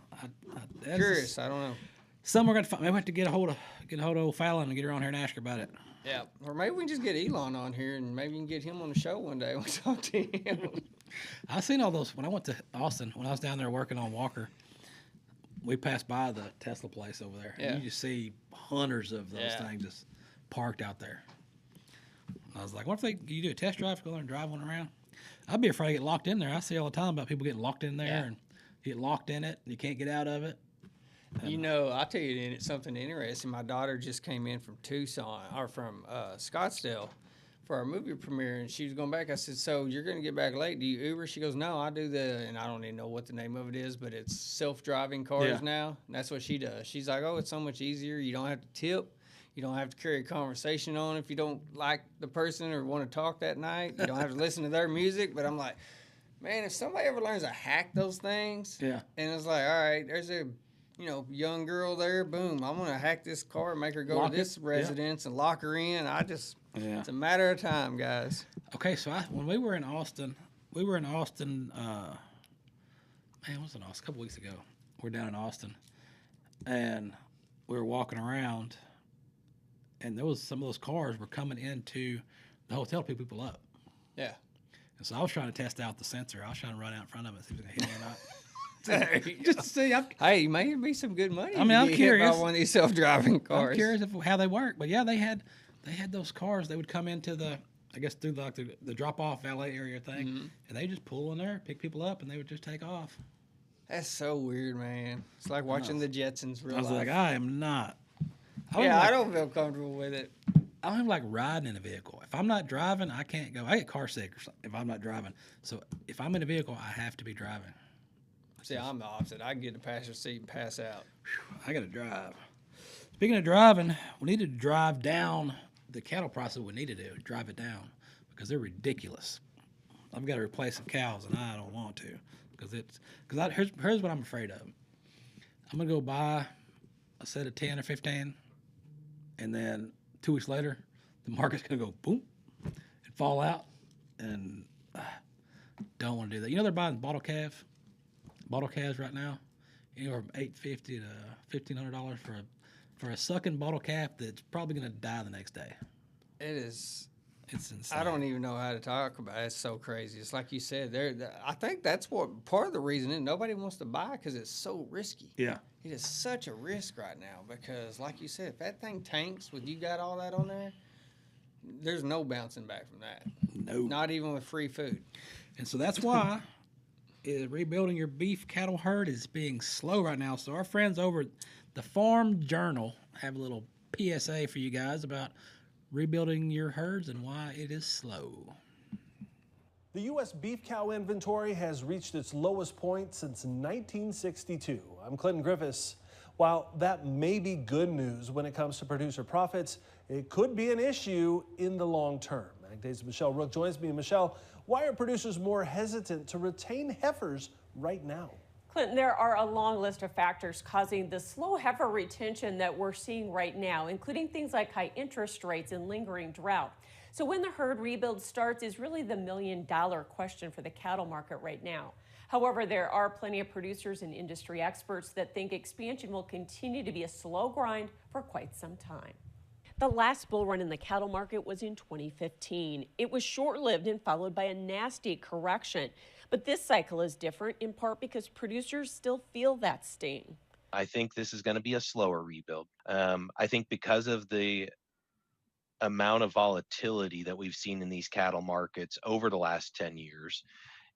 Curious. I don't know. Some we're going to find. Maybe we have to get a hold of old Fallon and get her on here and ask her about it. Yeah. Or maybe we can just get Elon on here and maybe we can get him on the show one day and talk to him. I seen all those when I went to Austin. When I was down there working on Walker, we passed by the Tesla place over there. Yeah. And you just see hundreds of those things just parked out there. I was like, what if you do a test drive, go there and drive one around? I'd be afraid to get locked in there. I see all the time about people getting locked in there and get locked in it and you can't get out of it. I'll tell you something interesting. My daughter just came in from Tucson or from Scottsdale for our movie premiere, and she was going back. I said, so you're going to get back late. Do you Uber? She goes, no, I do and I don't even know what the name of it is, but it's self-driving cars now. And that's what she does. She's like, oh, it's so much easier. You don't have to tip. You don't have to carry a conversation on if you don't like the person or want to talk that night. You don't have to listen to their music. But I'm like, man, if somebody ever learns to hack those things, and it's like, all right, there's a young girl there, boom, I'm going to hack this car and make her go to this residence and lock her in. It's a matter of time, guys. Okay, so when we were in Austin, man, it was in Austin a couple weeks ago. We're down in Austin, and we were walking around, and there was some of those cars were coming into the hotel to pick people up. Yeah. And so I was trying to test out the sensor. I was trying to run out in front of it and see if it was going to hit me or not. Just to see. Hey, may be some good money. I mean, I'm curious. About one of these self-driving cars. I'm curious how they work. But yeah, they had those cars. They would come into the drop-off valet area thing, and they just pull in there, pick people up, and they would just take off. That's so weird, man. It's like watching the Jetsons real life. I was like, I am not. I don't feel comfortable with it. I don't even like riding in a vehicle. If I'm not driving, I can't go. I get car sick or something if I'm not driving. So if I'm in a vehicle, I have to be driving. See, I'm the opposite. I can get the passenger seat and pass out. I got to drive. Speaking of driving, we need to drive down the cattle prices. We need to drive it down because they're ridiculous. I've got to replace some cows, and I don't want to here's what I'm afraid of. I'm gonna go buy a set of 10 or 15, and then 2 weeks later, the market's gonna go boom and fall out, and don't want to do that. You know they're buying bottle calves right now, anywhere from $850 to $1,500 for a sucking bottle calf that's probably gonna die the next day. It's insane. I don't even know how to talk about it. It's so crazy. It's like you said. I think that's what part of the reason is nobody wants to buy because it's so risky. Yeah. It is such a risk right now because, like you said, if that thing tanks with you got all that on there, there's no bouncing back from that. No. Not even with free food. And so that's why rebuilding your beef cattle herd is being slow right now. So our friends over at the Farm Journal have a little PSA for you guys about rebuilding your herds and why it is slow. The U.S. beef cow inventory has reached its lowest point since 1962. I'm Clinton Griffiths. While that may be good news when it comes to producer profits, it could be an issue in the long term. Magda's Michelle Rook joins me. Michelle, why are producers more hesitant to retain heifers right now? Clinton, there are a long list of factors causing the slow heifer retention that we're seeing right now, including things like high interest rates and lingering drought. So when the herd rebuild starts is really the million-dollar question for the cattle market right now. However, there are plenty of producers and industry experts that think expansion will continue to be a slow grind for quite some time. The last bull run in the cattle market was in 2015. It was short-lived and followed by a nasty correction. But this cycle is different in part because producers still feel that sting. I think this is going to be a slower rebuild. I think because of the amount of volatility that we've seen in these cattle markets over the last 10 years,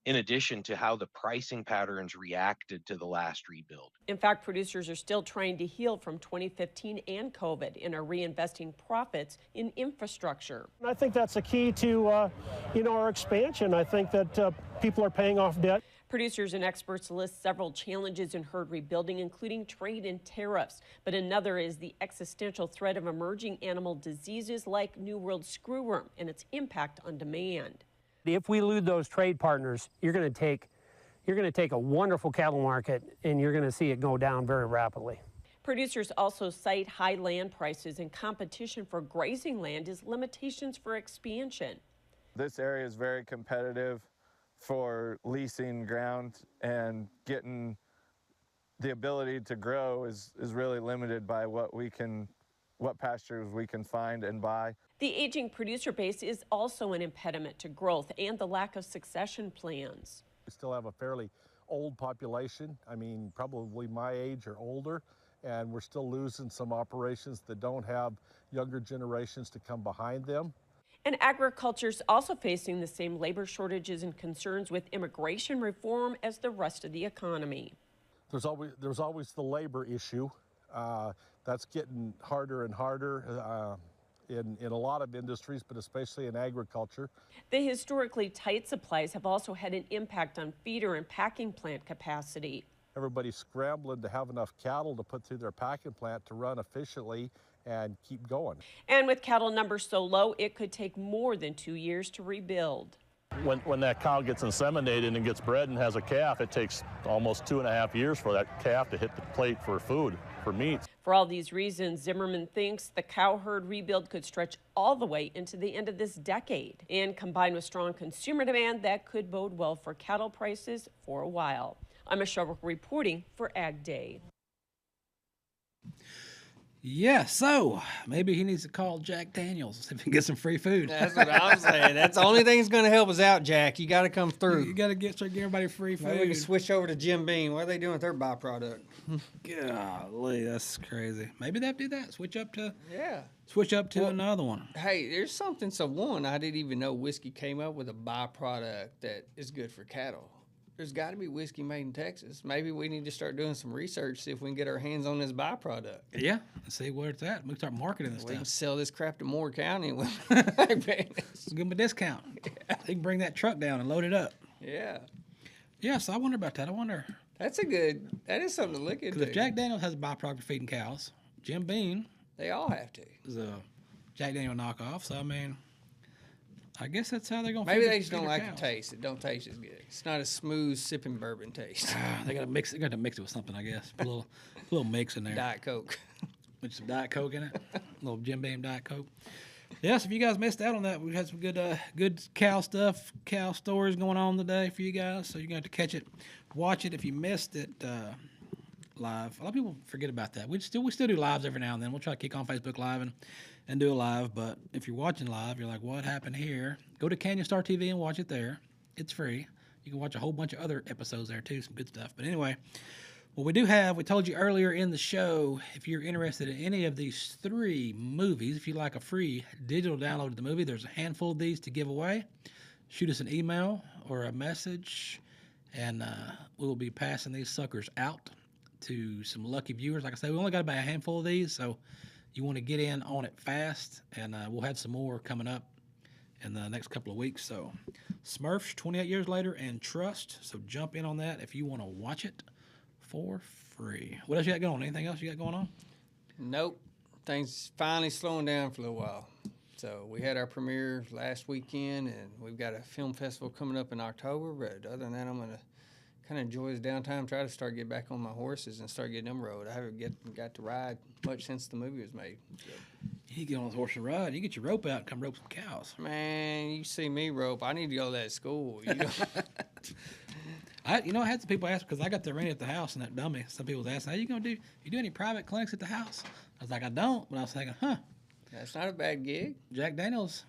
in addition to how the pricing patterns reacted to the last rebuild. In fact, producers are still trying to heal from 2015 and COVID and are reinvesting profits in infrastructure. I think that's a key to our expansion. I think that people are paying off debt. Producers and experts list several challenges in herd rebuilding, including trade and tariffs. But another is the existential threat of emerging animal diseases like New World screwworm and its impact on demand. If we lose those trade partners, you're going to take a wonderful cattle market and you're going to see it go down very rapidly. Producers also cite high land prices and competition for grazing land as limitations for expansion. This area is very competitive for leasing ground, and getting the ability to grow is really limited by what pastures we can find and buy. The aging producer base is also an impediment to growth and the lack of succession plans. We still have a fairly old population. I mean, probably my age or older, and we're still losing some operations that don't have younger generations to come behind them. And agriculture's also facing the same labor shortages and concerns with immigration reform as the rest of the economy. There's always the labor issue. That's getting harder and harder. in a lot of industries, but especially in agriculture. The historically tight supplies have also had an impact on feeder and packing plant capacity. Everybody's scrambling to have enough cattle to put through their packing plant to run efficiently and keep going. And with cattle numbers so low, it could take more than 2 years to rebuild. When that cow gets inseminated and gets bred and has a calf, it takes almost 2.5 years for that calf to hit the plate for food, for meat. For all these reasons, Zimmerman thinks the cow herd rebuild could stretch all the way into the end of this decade. And combined with strong consumer demand, that could bode well for cattle prices for a while. I'm Michelle reporting for Ag Day. Yeah, so maybe he needs to call Jack Daniels if he can get some free food. That's what I'm saying. That's the only thing that's going to help us out, Jack. You got to come through. You got to start giving everybody free food. Maybe we can switch over to Jim Beam. What are they doing with their byproduct? Golly, that's crazy. Maybe they'll do that. Switch up to Well, another one. Hey, there's something. So one, I didn't even know whiskey came up with a byproduct that is good for cattle. There's got to be whiskey made in Texas. Maybe we need to start doing some research, see if we can get our hands on this byproduct. Yeah, see where it's at. We can start marketing this We stuff. can sell this crap to Moore County. Give them a discount. Yeah. They can bring that truck down and load it up. Yeah. Yeah, so I wonder about that. I wonder. That is something to look into. Because if Jack Daniels has a byproduct of feeding cows, Jim Beam. They all have to. Is a Jack Daniel knockoff. So, I mean, I guess that's how they're going to Maybe they just don't like the taste. It don't taste as good. It's not a smooth sipping bourbon taste. They got to mix. They got to mix it with something, I guess. Put a little mix in there. Diet Coke. With some Diet Coke in it. A little Jim Beam Diet Coke. Yes, if you guys missed out on that, we had some good cow stuff, cow stories going on today for you guys. So you're going to have to catch it, watch it if you missed it live. A lot of people forget about that. We still do lives every now and then. We'll try to kick on Facebook Live and do a live. But if you're watching live, you're like, what happened here? Go to Canyon Star TV and watch it there. It's free. You can watch a whole bunch of other episodes there too, some good stuff. But anyway, what we do have, we told you earlier in the show, if you're interested in any of these 3 movies, if you like a free digital download of the movie, there's a handful of these to give away. Shoot us an email or a message, and we will be passing these suckers out to some lucky viewers. Like I said, we only got about a handful of these, so you want to get in on it fast, and we'll have some more coming up in the next couple of weeks. So Smurfs, 28 Years Later, and Trust. So jump in on that if you want to watch it for free. What else you got going on? Anything else you got going on? Nope. Things finally slowing down for a little while. So we had our premiere last weekend, and we've got a film festival coming up in October. But other than that, I'm going to kind of enjoy this downtime, try to start getting back on my horses and start getting them rode. I haven't got to ride much since the movie was made. So. You get on the horse and ride. You get your rope out and come rope some cows. Man, you see me rope. I need to go to that school. You know? I had some people ask because I got the ring at the house and that dummy. Some people was asking, "How you gonna do? You do any private clinics at the house?" I was like, "I don't," but I was thinking, That's not a bad gig. Jack Daniels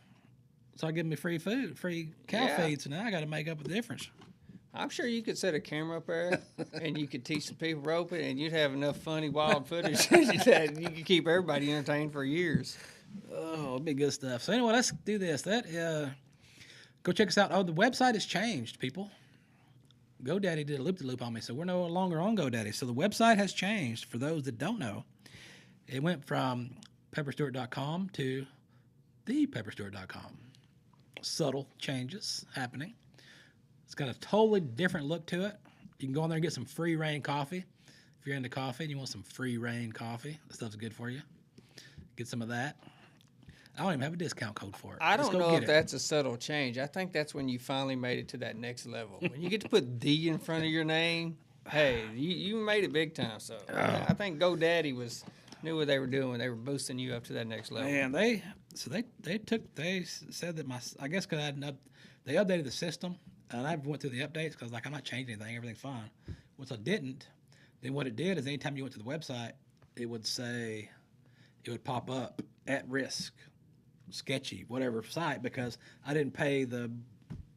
started giving me free food, free cow feed, so now I got to make up a difference. I'm sure you could set a camera up there and you could teach some people roping, and you'd have enough funny, wild footage that you could keep everybody entertained for years. Oh, it'd be good stuff. So anyway, let's do this. Go check us out. Oh, the website has changed, people. GoDaddy did a loop-de-loop on me, so we're no longer on GoDaddy. So the website has changed. For those that don't know, it went from pepperstewart.com to thepepperstewart.com. Subtle changes happening. It's got a totally different look to it. You can go on there and get some free Rein coffee. If you're into coffee and you want some free Rein coffee, that stuff's good for you. Get some of that. I don't even have a discount code for it. I don't know if that's a subtle change. I think that's when you finally made it to that next level. When you get to put "the" in front of your name, hey, you made it big time. So I think GoDaddy knew what they were doing when they were boosting you up to that next level. Man, they said that I guess because they updated the system, and I went through the updates because I'm not changing anything, everything's fine. Once I didn't, then what it did is anytime you went to the website, it would pop up at risk, sketchy, whatever site, because I didn't pay the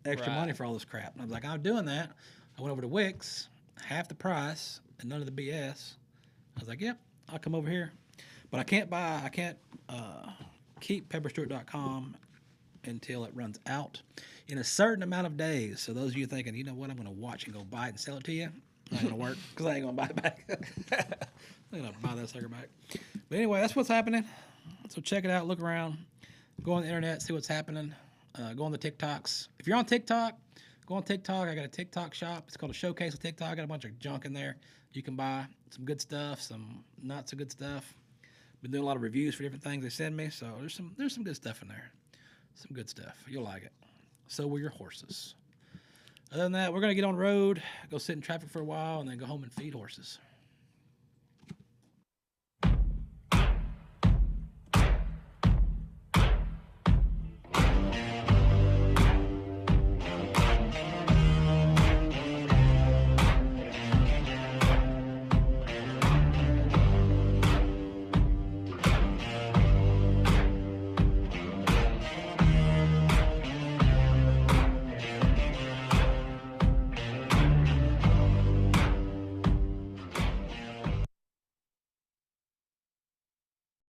extra money for all this crap. And I was like, I'm doing that. I went over to Wix, half the price and none of the BS. I was like, yep, I'll come over here. But I can't keep pepperstewart.com until it runs out in a certain amount of days. So those of you thinking, you know what, I'm going to watch and go buy it and sell it to you, not going to work because I ain't going to buy it back. I'm going to buy that sucker back. But anyway, that's what's happening. So check it out. Look around. Go on the internet. See what's happening. Go on the TikToks. If you're on TikTok, go on TikTok. I got a TikTok shop. It's called a Showcase of TikTok. I got a bunch of junk in there. You can buy some good stuff, some not so good stuff. Been doing a lot of reviews for different things they send me. So there's some good stuff in there. Some good stuff. You'll like it. So will your horses. Other than that, we're going to get on the road, go sit in traffic for a while, and then go home and feed horses.